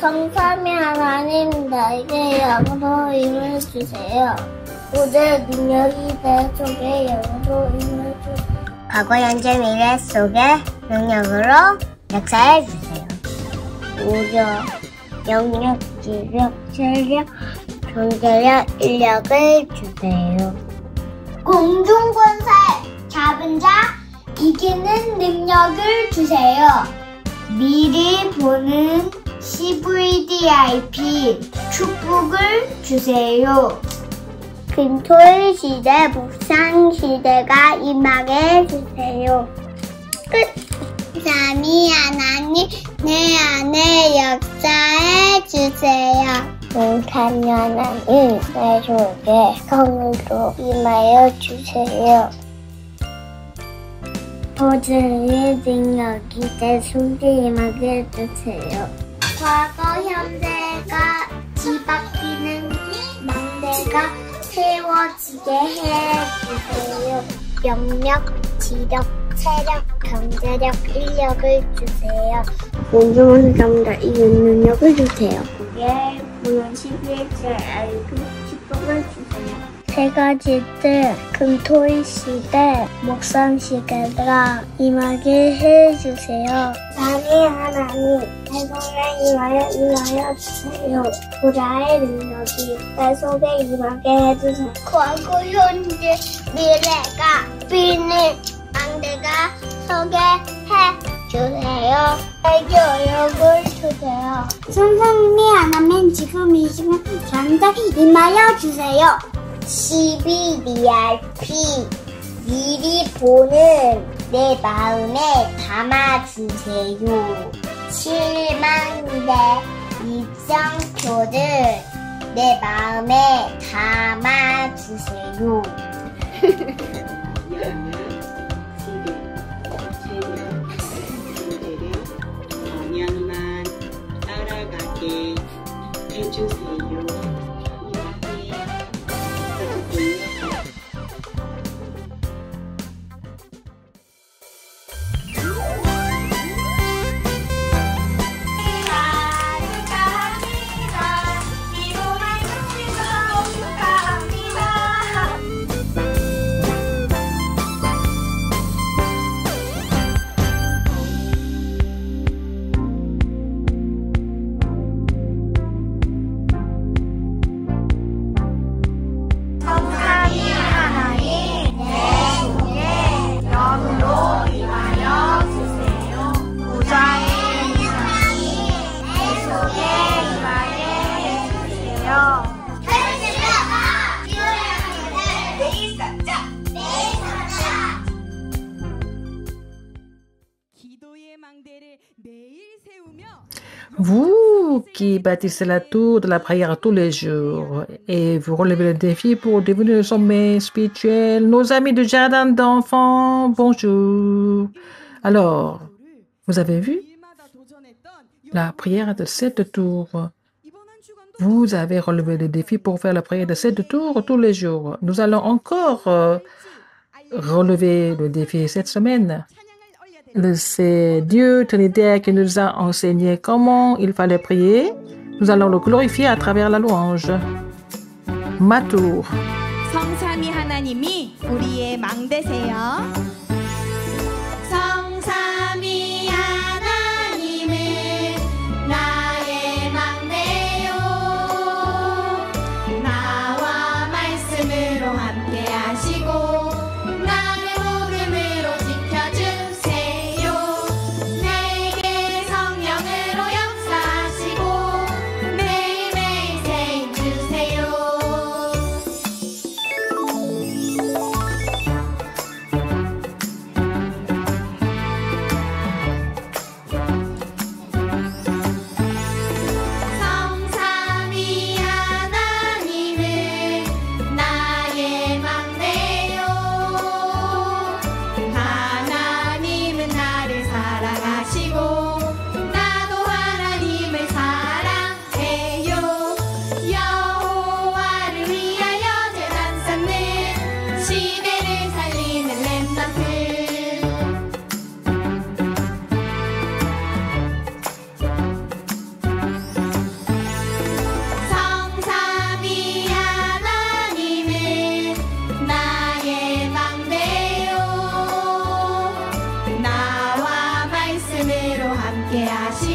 성삼위 하나님 나에게 영으로 임해주세요. 고대 능력이 내 속에 영으로 임해주세요. 과거 현재 미래 속에 능력으로 역사해주세요. 우력, 영력, 지력, 체력, 경제력, 인력을 주세요. 공중권세, 잡은 자, 이기는 능력을 주세요. 미리 보는 CVDIP 축복을 주세요. 금토일 시대, 묵상 시대가 임하게 해주세요. 끝. 삼위 하나님 내 안에 역사해 주세요. 삼위 하나님 내 속에 성으로 임하여 주세요. 호주의 능력이 내 속에 임하게 해주세요. 과거 현재가 뒤바뀌는 망대가 세워지게 해주세요. 영력, 지력, 체력, 경제력, 인력을 주세요. 공정한 사람들 이기는 능력을 주세요. 예, 보는 11절 알고 축복을 주세요. 세 가지 때 금토일 시대, 목상 시대가 임하게 해주세요. 삼위 하나님, 내 속에 임하여 주세요. 보좌의 능력이 내 속에 임하게 해주세요. 과거, 현재, 미래가 비는 망대가 소개 해주세요. 애교력을 주세요. 성삼위 하나님 지금 이 시간 저한테 임하여 주세요. CVDIP 미리 보는 내 마음에 담아주세요. 7만 대 입성표를 내 마음에 담아주세요. 방향만 따라가게 해주세요. Vous qui bâtissez la tour de la prière tous les jours et vous relevez le défi pour devenir le sommet spirituel, nos amis du jardin d'enfants, bonjour. Alors, vous avez vu la prière de 7 tours. Vous avez relevé le défi pour faire la prière de 7 tours tous les jours. Nous allons encore relever le défi cette semaine. C'est Dieu Trinitaire qui nous a enseigné comment il fallait prier. Nous allons le glorifier à travers la louange. Ma tour. 성삼위 하나님이 우리의 망대세요. 성삼위 하나님은 나의 망대요. 나와 말씀으로 함께 하시고 나를 복음으로 지켜주세요. 내게 성령으로 역사하시고 매일매일 세임 주세요.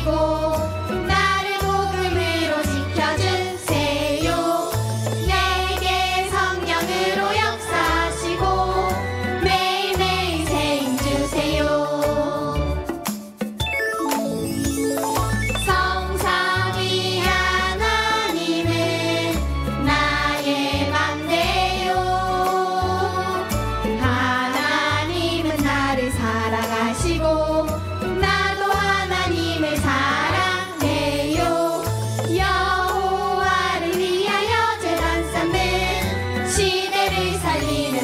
하시고 나를 복음으로 지켜주세요. 내게 성령으로 역사하시고 매일매일 새 힘 주세요. 성삼위 하나님은 나의 맘대요. 하나님은 나를 사랑하시고 나도 하나님을 사랑해요. 여호와를 위하여 제단 쌓는 시대를 살리는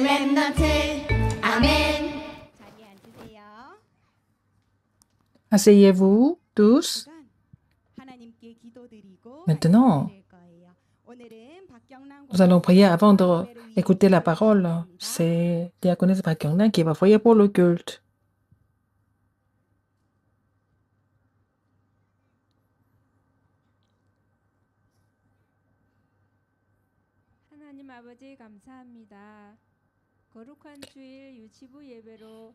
렘넌트 아멘. 자리에 앉으세요. Asseyez-vous tous. 하나님께 기도드리고 Maintenant, 드릴 거예요. 오늘은 박경란 nous allons prier avant d'écouter la parole. C'est Diaconesse Bakyongnan qui va prier pour le culte. 하나님 아버지 감사합니다. 거룩한 주일 유치부 예배로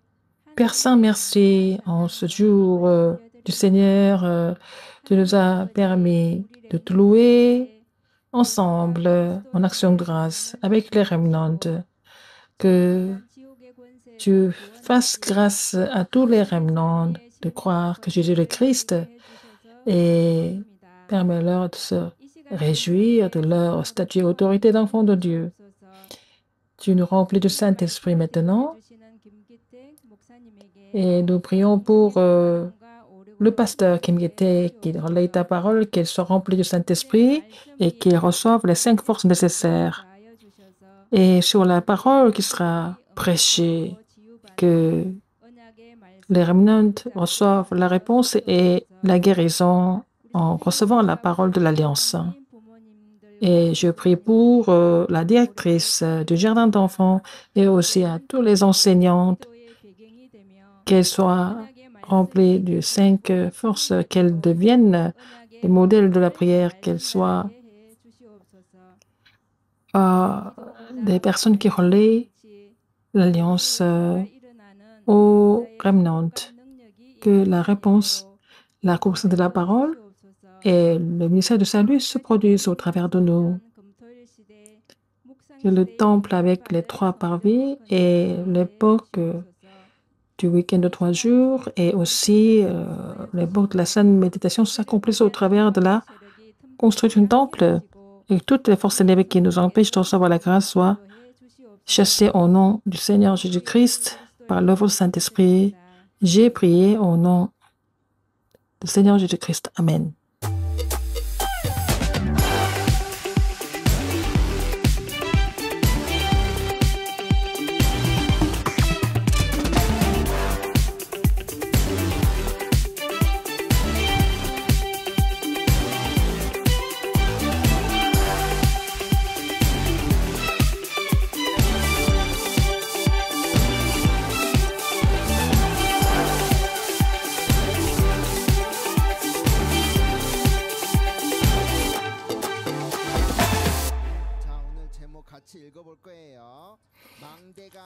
Père Saint, merci. En ce jour du Seigneur, tu nous as permis de te louer ensemble en action de grâce avec les remnants. Que tu fasses grâce à tous les remnants de croire que Jésus est le Christ et permets-leur de se réjouir de leur statut et autorité d'enfants de Dieu. Tu nous remplis du Saint-Esprit maintenant et nous prions pour le pasteur Kim Gete qui relaye ta parole, qu'il soit rempli du Saint-Esprit et qu'il reçoive les 5 forces nécessaires. Et sur la parole qui sera prêchée, que les remnants reçoivent la réponse et la guérison en recevant la parole de l'Alliance. Et je prie pour la directrice du jardin d'enfants et aussi à tous les enseignantes, qu'elles soient remplies de 5 forces, qu'elles deviennent des modèles de la prière, qu'elles soient des personnes qui relaient l'Alliance aux remnants, que la réponse, la course de la parole et le ministère du salut se produisent au travers de nous. Que le temple avec les 3 parvis et l'époque du week-end de 3 jours et aussi l'époque de la sainte méditation s'accomplissent au travers de la construction du temple et que toutes les forces ennemies qui nous empêchent de recevoir la grâce soient chassées au nom du Seigneur Jésus-Christ par l'œuvre du Saint-Esprit. J'ai prié au nom du Seigneur Jésus-Christ. Amen.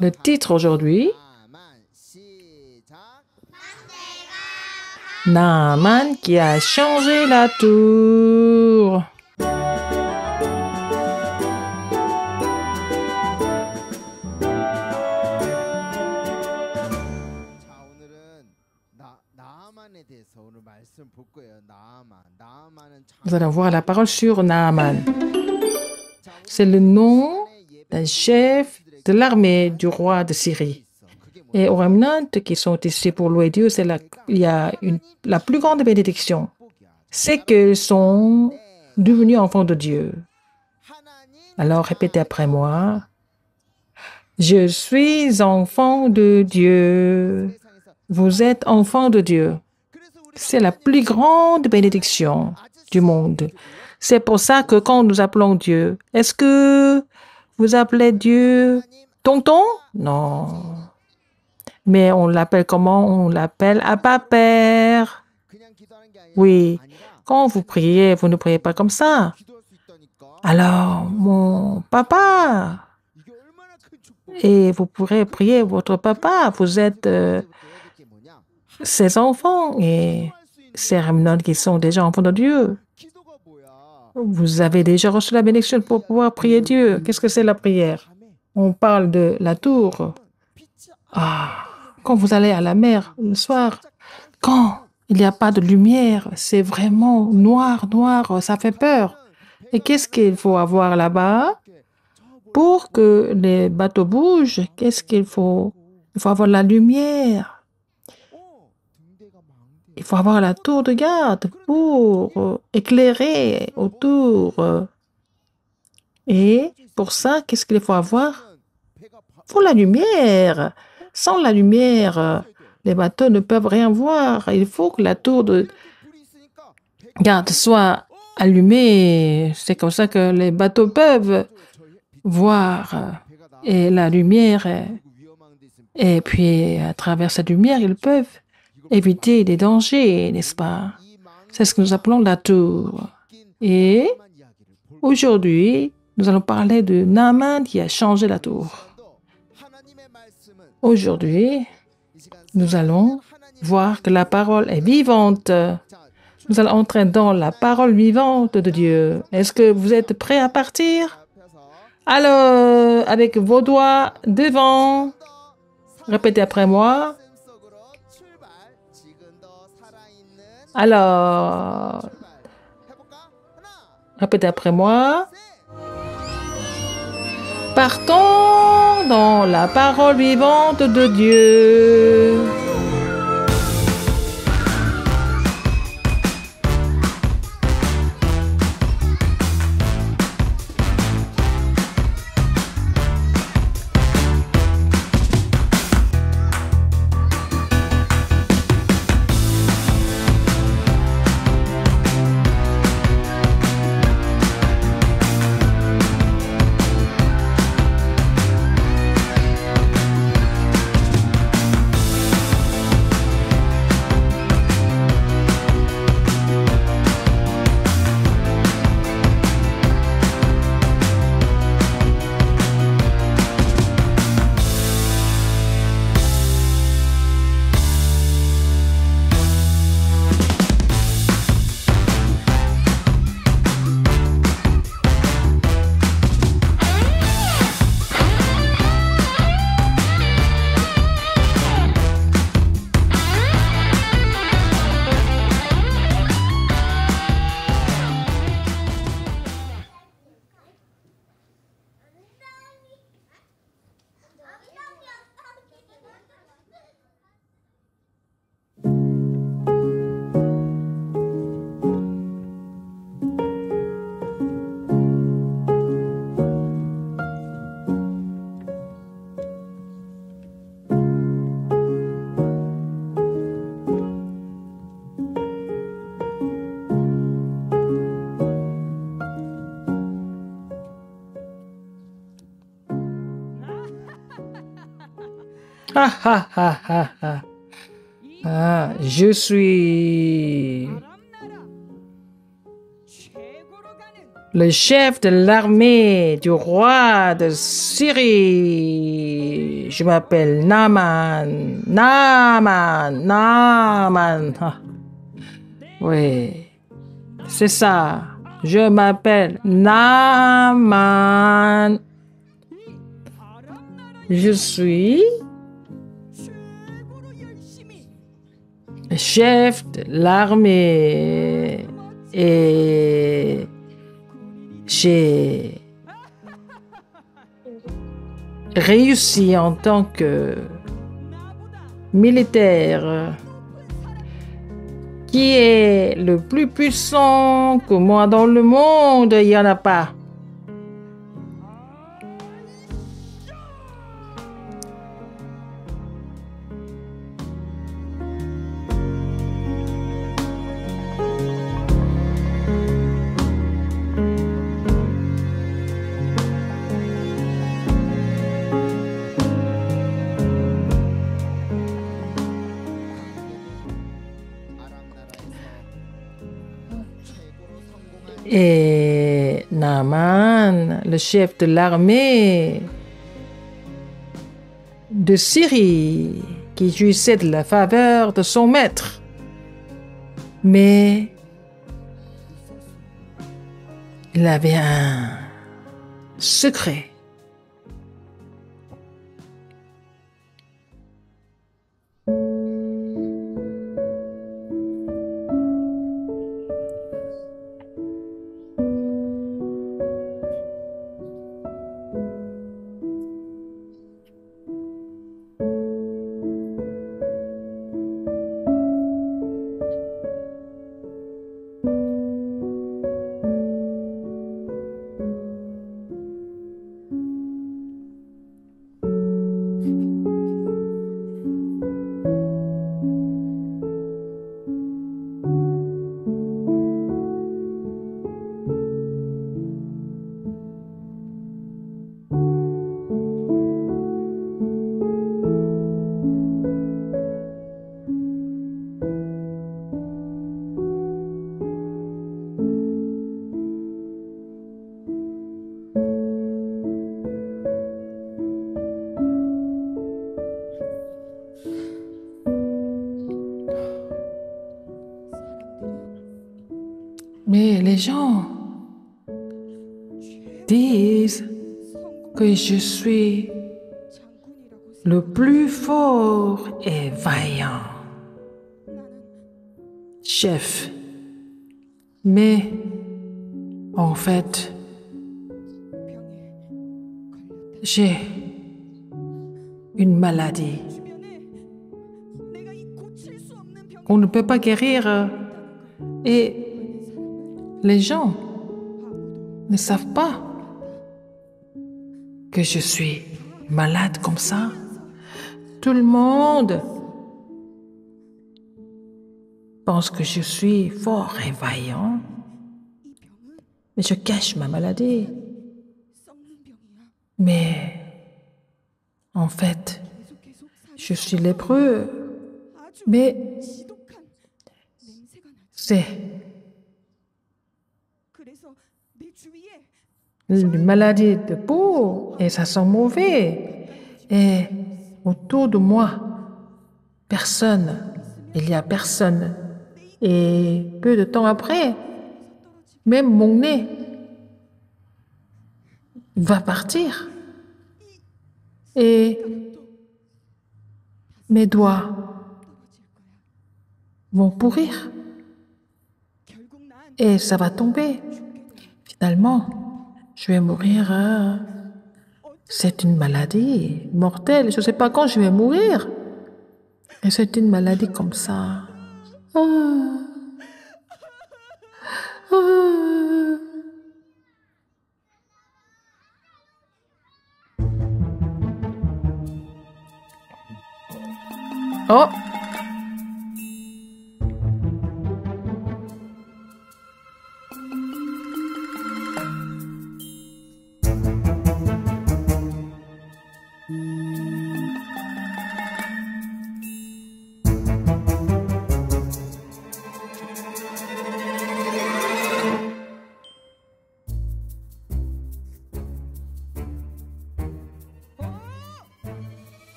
Le titre aujourd'hui, Naaman qui a changé la tour. Nous allons voir la parole sur Naaman. C'est le nom d'un chef de l'armée du roi de Syrie. Et aux remnants qui sont ici pour louer Dieu, il y a la plus grande bénédiction. C'est qu'ils sont devenus enfants de Dieu. Alors répétez après moi. Je suis enfant de Dieu. Vous êtes enfant de Dieu. C'est la plus grande bénédiction du monde. C'est pour ça que quand nous appelons Dieu, est-ce que vous appelez Dieu tonton? Non. Mais on l'appelle comment? On l'appelle Abba Père. Oui. Quand vous priez, vous ne priez pas comme ça. Alors, mon papa, Et vous pourrez prier votre papa. Vous êtes ses enfants et ces remnants qui sont déjà enfants de Dieu. Vous avez déjà reçu la bénédiction pour pouvoir prier Dieu. Qu'est-ce que c'est la prière? On parle de la tour. Quand vous allez à la mer le soir, quand il n'y a pas de lumière, c'est vraiment noir, noir, ça fait peur. Et qu'est-ce qu'il faut avoir là-bas? Pour que les bateaux bougent, qu'est-ce qu'il faut? Il faut avoir la lumière. Il faut avoir la tour de garde pour éclairer autour. Et pour ça, qu'est-ce qu'il faut avoir? Il faut la lumière. Sans la lumière, les bateaux ne peuvent rien voir. Il faut que la tour de garde soit allumée. C'est comme ça que les bateaux peuvent voir. Et la lumière, et puis à travers cette lumière, ils peuvent éviter des dangers, n'est-ce pas? C'est ce que nous appelons la tour. Et aujourd'hui, nous allons parler de Naaman qui a changé la tour. Aujourd'hui, nous allons voir que la parole est vivante. Nous allons entrer dans la parole vivante de Dieu. Est-ce que vous êtes prêts à partir? Alors, avec vos doigts devant, répétez après moi. Alors, répétez après moi. Partons dans la parole vivante de Dieu. Je suis le chef de l'armée du roi de Syrie. Je m'appelle Naaman. Naaman. Oui, c'est ça. Je m'appelle Naaman. Je suis le chef de l'armée et j'ai réussi en tant que militaire qui est le plus puissant que moi dans le monde. Il n'y en a pas. Et Naaman, le chef de l'armée, de Syrie qui jouissait de la faveur de son maître. Mais il avait un secret. Mais les gens disent que je suis le plus fort et vaillant chef. Mais en fait, j'ai une maladie qu'on ne peut pas guérir et les gens ne savent pas que je suis malade comme ça. Tout le monde pense que je suis fort et vaillant, mais je cache ma maladie. Mais en fait, je suis lépreux, mais c'est une maladie de peau et ça sent mauvais. Et autour de moi, il n'y a personne. Et peu de temps après, même mon nez va partir. Et mes doigts vont pourrir. Et ça va tomber. Finalement, je vais mourir. C'est une maladie mortelle. Je ne sais pas quand je vais mourir. Et c'est une maladie comme ça. Oh!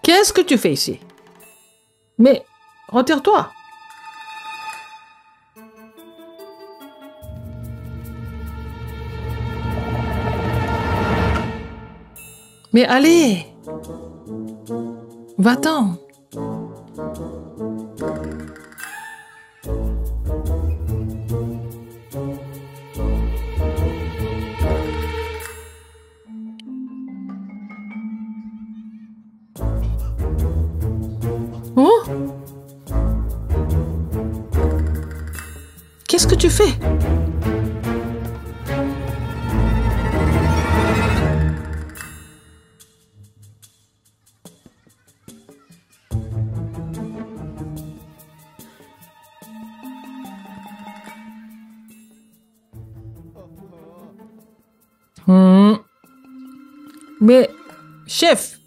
Qu'est-ce que tu fais ici? Mais retire-toi. Mais allez, va-t'en. Oh? Qu'est-ce que tu fais? Mais, chef,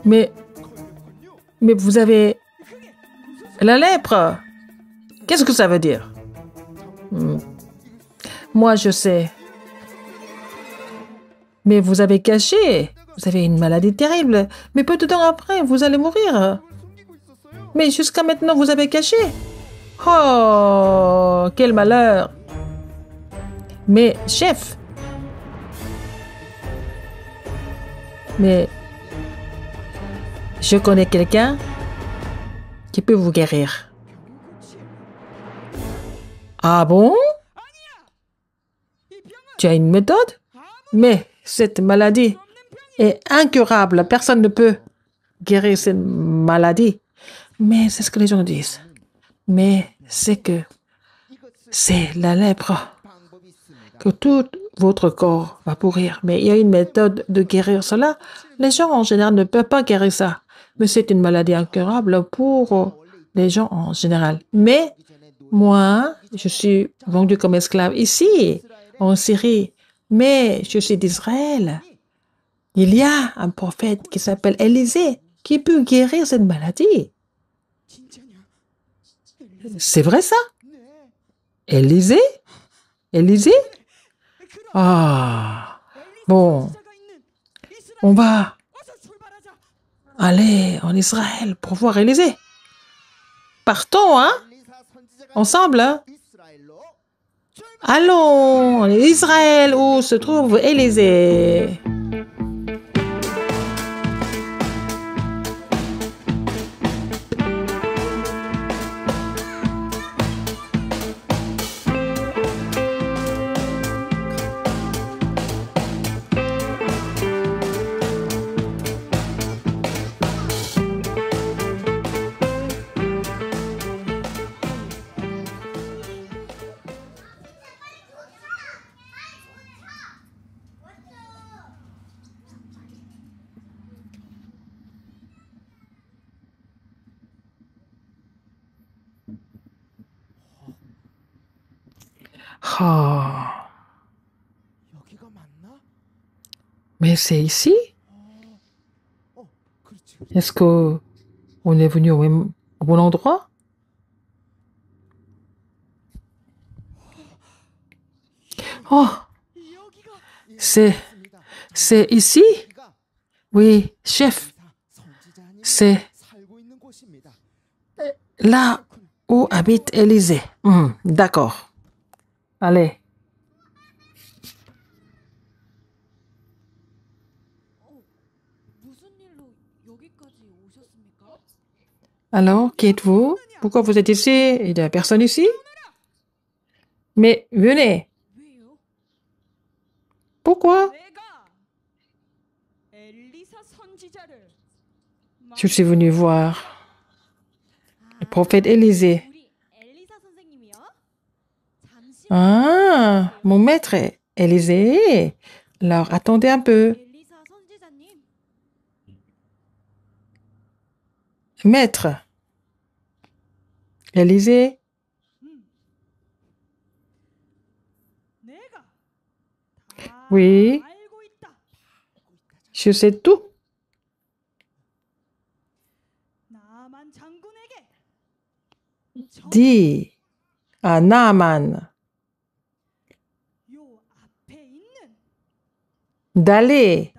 mais vous avez la lèpre. Qu'est-ce que ça veut dire? Moi, je sais. Mais vous avez caché. Vous avez une maladie terrible. Mais peu de temps après, vous allez mourir. Mais jusqu'à maintenant, vous avez caché. Oh, quel malheur. Mais, chef. Mais, je connais quelqu'un qui peut vous guérir. Ah bon? Tu as une méthode? Mais cette maladie est incurable. Personne ne peut guérir cette maladie. Mais c'est ce que les gens disent. Mais c'est que c'est la lèpre. Que tout votre corps va pourrir. Mais il y a une méthode de guérir cela. Les gens en général ne peuvent pas guérir ça. Mais c'est une maladie incurable pour les gens en général. Mais moi, je suis vendu comme esclave ici, en Syrie. Mais je suis d'Israël. Il y a un prophète qui s'appelle Élisée qui peut guérir cette maladie. C'est vrai ça? Élisée? Élisée? Ah, bon. On va aller en Israël pour voir Élisée. Partons, hein? Ensemble, hein? Allons en Israël où se trouve Élisée. Oh. Mais c'est ici? Est-ce que on est venu au bon endroit? Oh, c'est ici? Oui, chef. C'est là où habite Élisée. D'accord. Allez. Alors, qui êtes-vous? Pourquoi vous êtes ici? Il n'y a personne ici? Mais venez. Pourquoi? Je suis venu voir le prophète Élisée. Ah, mon maître Élisée. Alors, attendez un peu. Maître Élisée. Oui, je sais tout. Dis à Naaman d'aller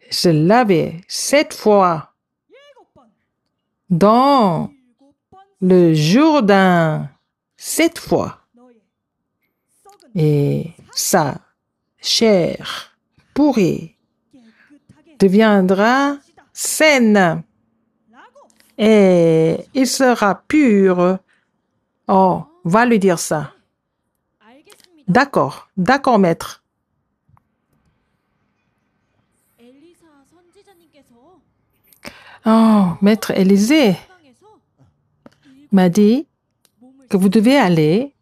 se laver 7 fois dans le Jourdain 7 fois. Et sa chair pourrie deviendra saine et il sera pur. Oh, va lui dire ça. D'accord, d'accord, maître. Oh, maître Élisée m'a dit que vous devez aller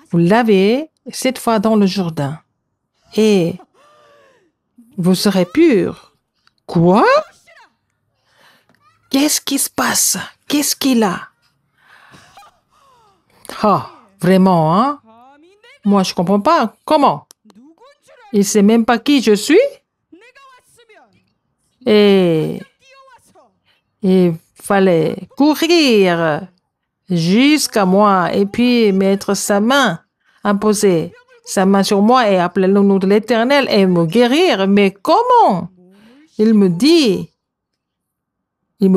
vous laver 7 fois dans le Jourdain et vous serez pur. Quoi? Qu'est-ce qui se passe? Qu'est-ce qu'il a? Oh, vraiment, hein? Moi, je comprends pas. Comment? Il sait même pas qui je suis? Et il fallait courir jusqu'à moi et puis mettre sa main imposée sa main sur moi et appeler le nom de l'Éternel et me guérir. Mais comment? Il me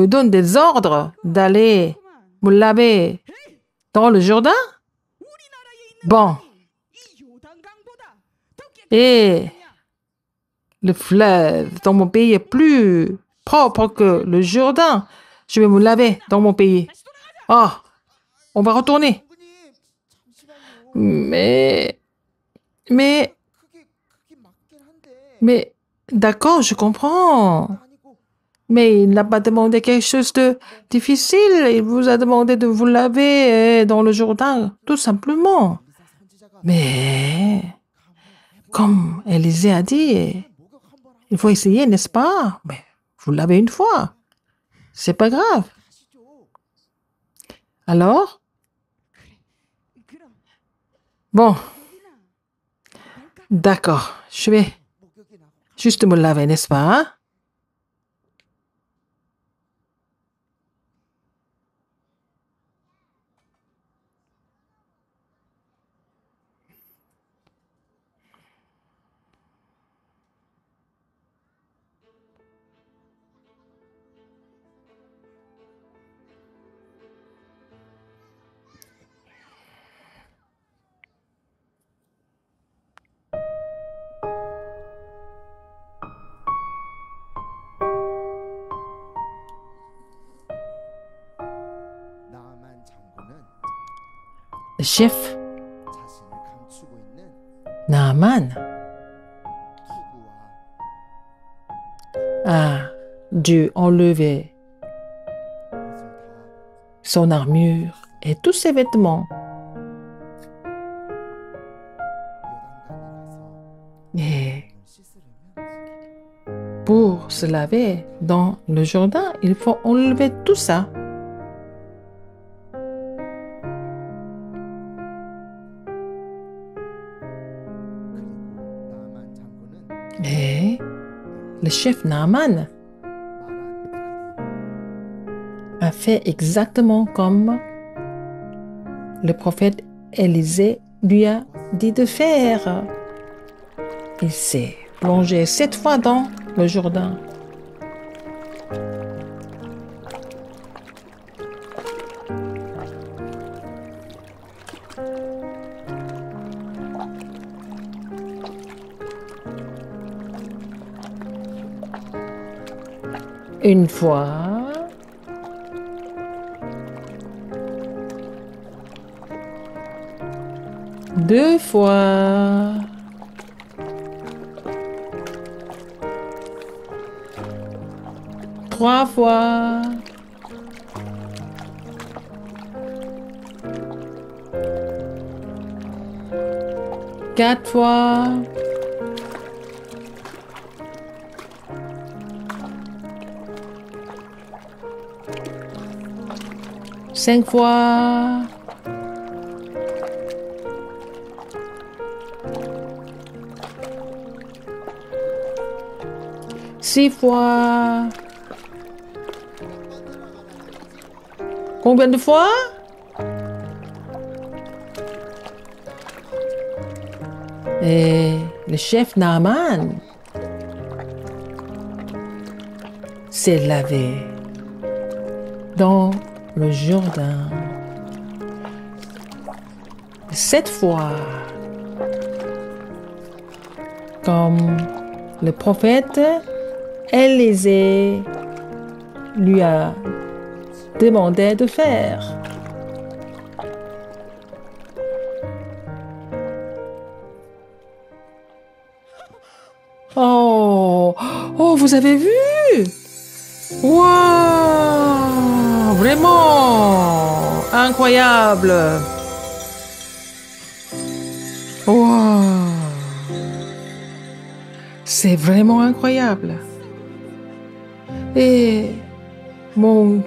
donne des ordres d'aller me laver dans le Jourdain. Bon. Et le fleuve dans mon pays est plus propre que le Jourdain. Je vais me laver dans mon pays. Oh, on va retourner. Mais, d'accord, je comprends. Mais il n'a pas demandé quelque chose de difficile. Il vous a demandé de vous laver dans le Jourdain, tout simplement. Mais, comme Élisée a dit, il faut essayer, n'est-ce pas? Mais vous lavez une fois. C'est pas grave. Alors? Bon. D'accord. Je vais juste me laver, n'est-ce pas? Hein? Le chef Naaman a dû enlever son armure et tous ses vêtements. Et pour se laver dans le Jourdain, il faut enlever tout ça. Et le chef Naaman a fait exactement comme le prophète Élisée lui a dit de faire. Il s'est plongé 7 fois dans le Jourdain. Une fois, 2 fois, 3 fois, 4 fois, 5 fois, 6 fois. Combien de fois? Et le chef Naaman s'est lavé dans le Jourdain 7 fois, comme le prophète Élisée lui a demandé de faire. Oh, vous avez vu? Waouh! Vraiment incroyable! Waouh! C'est vraiment incroyable. Et mon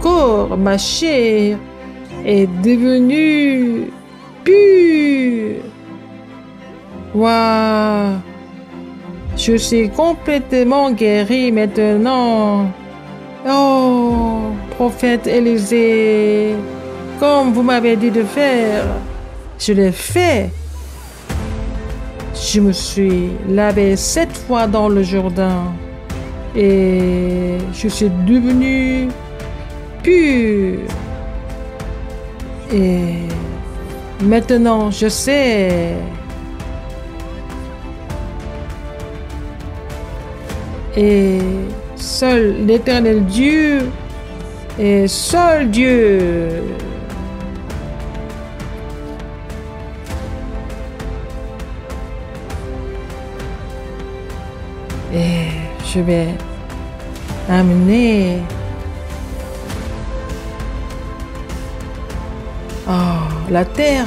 corps, ma chair est devenu pur. Waouh! Je suis complètement guéri maintenant. Oh, prophète Élisée, comme vous m'avez dit de faire, je l'ai fait. je me suis lavé 7 fois dans le Jourdain et je suis devenu pur. Et maintenant, je sais. Et seul l'Éternel Dieu est seul Dieu. Et je vais amener la terre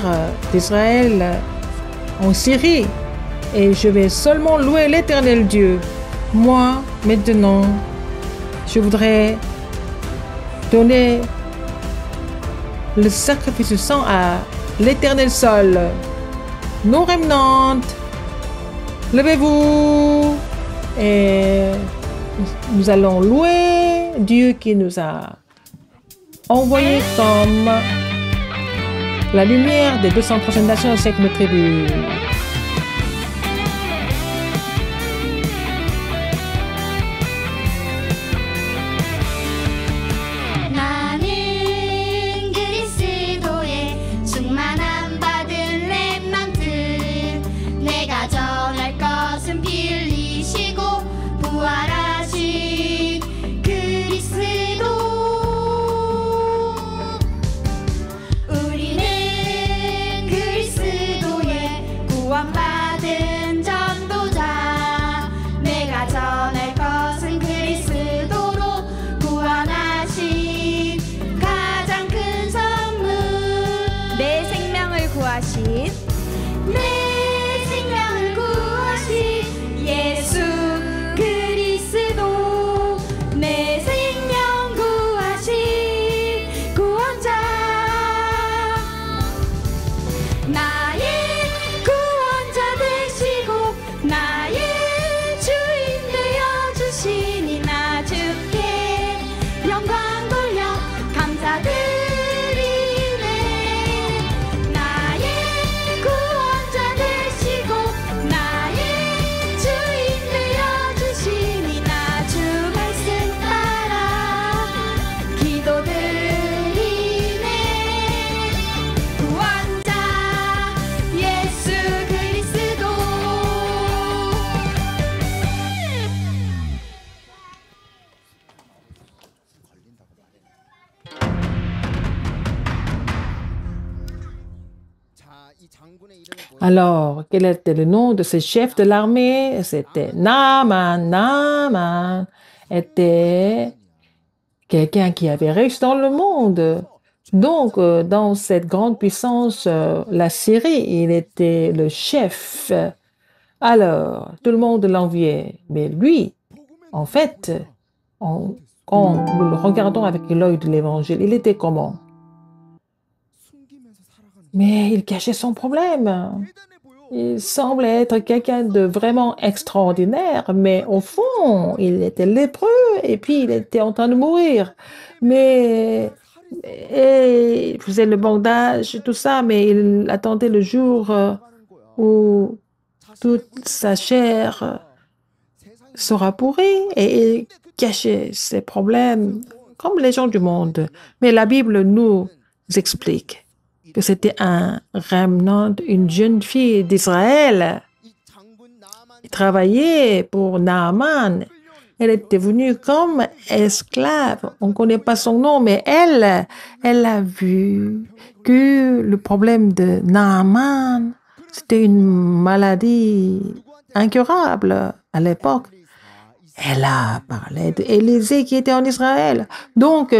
d'Israël en Syrie. Et je vais seulement louer l'Éternel Dieu. Moi, maintenant, je voudrais donner le sacrifice du sang à l'Éternel seul. Nos remnants, levez-vous et nous allons louer Dieu qui nous a envoyés comme la lumière des 230 nations et 5000 tribus. 나는 그리스도의 충만함 받은 렘넌트 내가 전할 것은 빌리시고 부활하신 그리스도 우리는 그리스도의 구원받은 전도자 내가 전할 것은 그리스도로 구원하신 가장 큰 선물 내 생명을 구하신 내 생명을 구하신 예수 그리스도 내 생명 구하신 구원자 나의 구원자 되시고 나의 주인 되어주시니 나 주께 영광 돌려 감사드리네 나의 구원자 되시고 나의 주인 되어주시니 나 주 말씀 따라 기도드리네 구원자 예수 그리스도 Alors, quel était le nom de ce chef de l'armée? C'était Naaman. Naaman était quelqu'un qui avait réussi dans le monde. Donc, dans cette grande puissance, la Syrie, il était le chef. Alors, tout le monde l'enviait. Mais lui, en fait, quand nous le regardons avec l'œil de l'Évangile, il était comment? Mais il cachait son problème. Il semblait être quelqu'un de vraiment extraordinaire, mais au fond, il était lépreux et puis il était en train de mourir. Mais et il faisait le bandage, tout ça, mais il attendait le jour où toute sa chair sera pourrie et il cachait ses problèmes comme les gens du monde. Mais la Bible nous explique que c'était un remnant, une jeune fille d'Israël qui travaillait pour Naaman. Elle était venue comme esclave. On ne connaît pas son nom, mais elle a vu que le problème de Naaman, c'était une maladie incurable à l'époque. Elle a parlé d'Élisée qui était en Israël. Donc,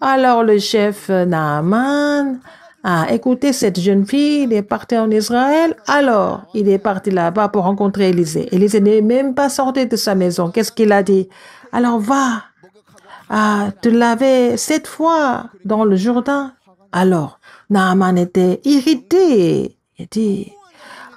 alors le chef Naaman a écouté cette jeune fille, il est parti en Israël. Alors, il est parti là-bas pour rencontrer Élisée. Élisée n'est même pas sorti de sa maison. Qu'est-ce qu'il a dit? Alors, va te laver 7 fois dans le Jourdain. Alors, Naaman était irrité. Il dit,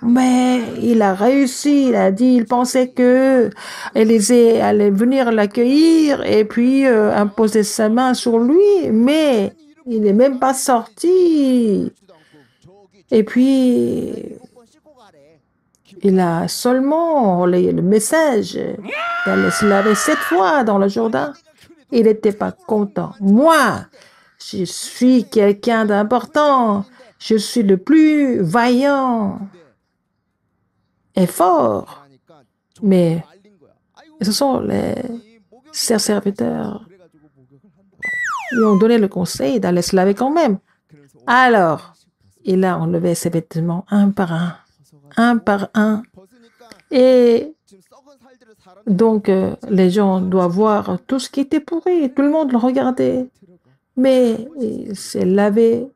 mais il a réussi, il a dit, il pensait que Élisée allait venir l'accueillir et puis imposer sa main sur lui, mais il n'est même pas sorti. Et puis, Il a seulement relayé le message d'aller se laver 7 fois dans le Jourdain. Il n'était pas content. Moi, je suis quelqu'un d'important. Je suis le plus vaillant et fort. Mais ce sont ses serviteurs qui lui ont donné le conseil d'aller se laver quand même. Alors, il a enlevé ses vêtements un par un, un par un. Et donc, les gens doivent voir tout ce qui était pourri. Tout le monde le regardait. Mais il s'est lavé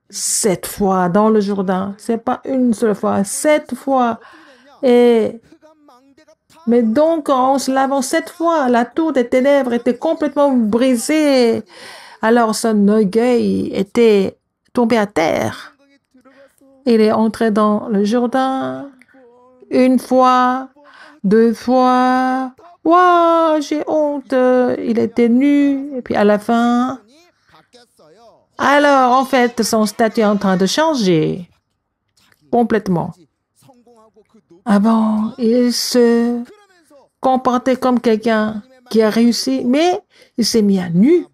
7 fois dans le Jourdain. C'est pas une seule fois, 7 fois. Mais donc, en se lavant 7 fois, la tour des ténèbres était complètement brisée. Alors, son orgueil était tombé à terre. Il est entré dans le Jourdain 1 fois, 2 fois. Waouh, j'ai honte. Il était nu. Et puis à la fin, alors en fait, son statut est en train de changer complètement. Avant, il se comportait comme quelqu'un qui a réussi, mais il s'est mis à nu.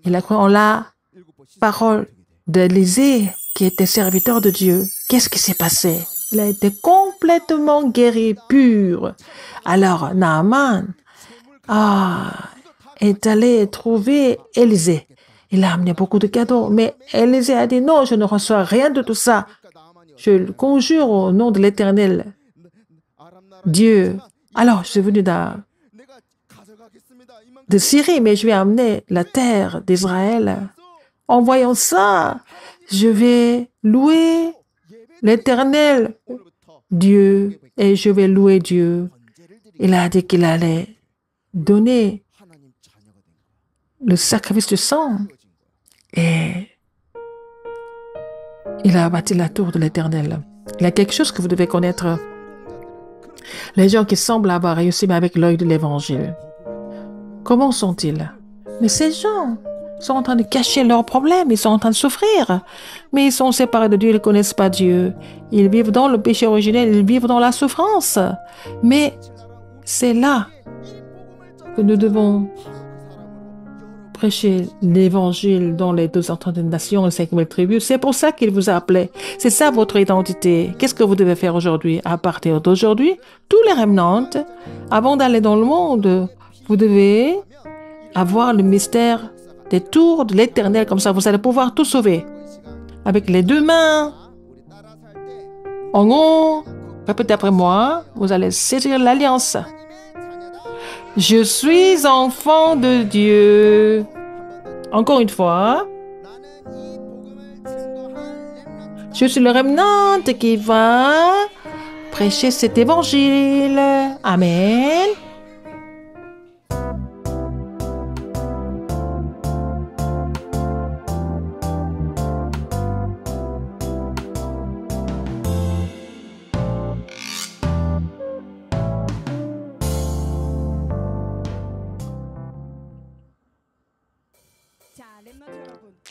Il a cru en la parole d'Élisée, qui était serviteur de Dieu. Qu'est-ce qui s'est passé? Il a été complètement guéri, pur. Alors, Naaman est allé trouver Élisée. Il a amené beaucoup de cadeaux, mais Élisée a dit non, je ne reçois rien de tout ça. Je le conjure au nom de l'Éternel, Dieu. Alors, je suis venu de Syrie, mais je vais amener la terre d'Israël. En voyant ça, je vais louer l'Éternel, Dieu, et je vais louer Dieu. Il a dit qu'il allait donner le sacrifice du sang et il a bâti la tour de l'Éternel. Il y a quelque chose que vous devez connaître. Les gens qui semblent avoir réussi, mais avec l'œil de l'Évangile. Comment sont-ils? Mais ces gens sont en train de cacher leurs problèmes, ils sont en train de souffrir. Mais ils sont séparés de Dieu, ils ne connaissent pas Dieu. Ils vivent dans le péché originel, ils vivent dans la souffrance. Mais c'est là que nous devons prêcher l'évangile dans les 230 nations, les 5000 tribus. C'est pour ça qu'il vous a appelé. C'est ça votre identité. Qu'est-ce que vous devez faire aujourd'hui? À partir d'aujourd'hui, tous les remnants, avant d'aller dans le monde, vous devez avoir le mystère des tours de l'Éternel. Comme ça, vous allez pouvoir tout sauver. Avec les 2 mains, en haut, répétez après moi, vous allez saisir l'alliance. Je suis enfant de Dieu. Encore une fois. Je suis le remnant qui va prêcher cet évangile. Amen.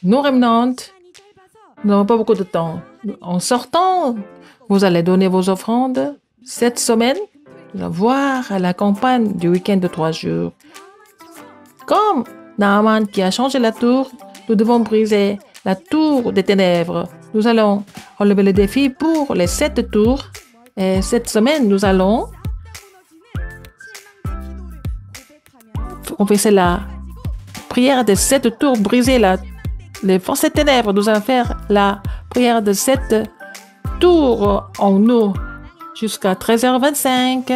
Nous, remnants, nous n'avons pas beaucoup de temps. En sortant, vous allez donner vos offrandes. Cette semaine, nous allons voir la campagne du week-end de 3 jours. Comme Naaman qui a changé la tour, nous devons briser la tour des ténèbres. Nous allons relever le défi pour les 7 tours. Et cette semaine, nous allons confesser la prière des 7 tours, briser les forces des ténèbres. Nous allons faire la prière de 7 tours en nous jusqu'à 13h25.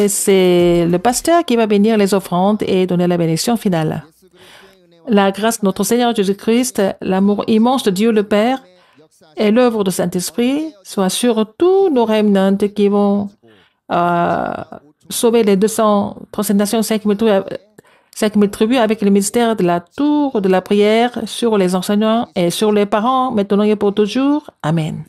C'est le pasteur qui va bénir les offrandes et donner la bénédiction finale. La grâce de notre Seigneur Jésus-Christ, l'amour immense de Dieu le Père et l'œuvre du Saint-Esprit soit sur tous nos remnants qui vont sauver les 237 nations, 5000 tribus avec le mystère de la tour de la prière sur les enseignants et sur les parents, maintenant et pour toujours. Amen.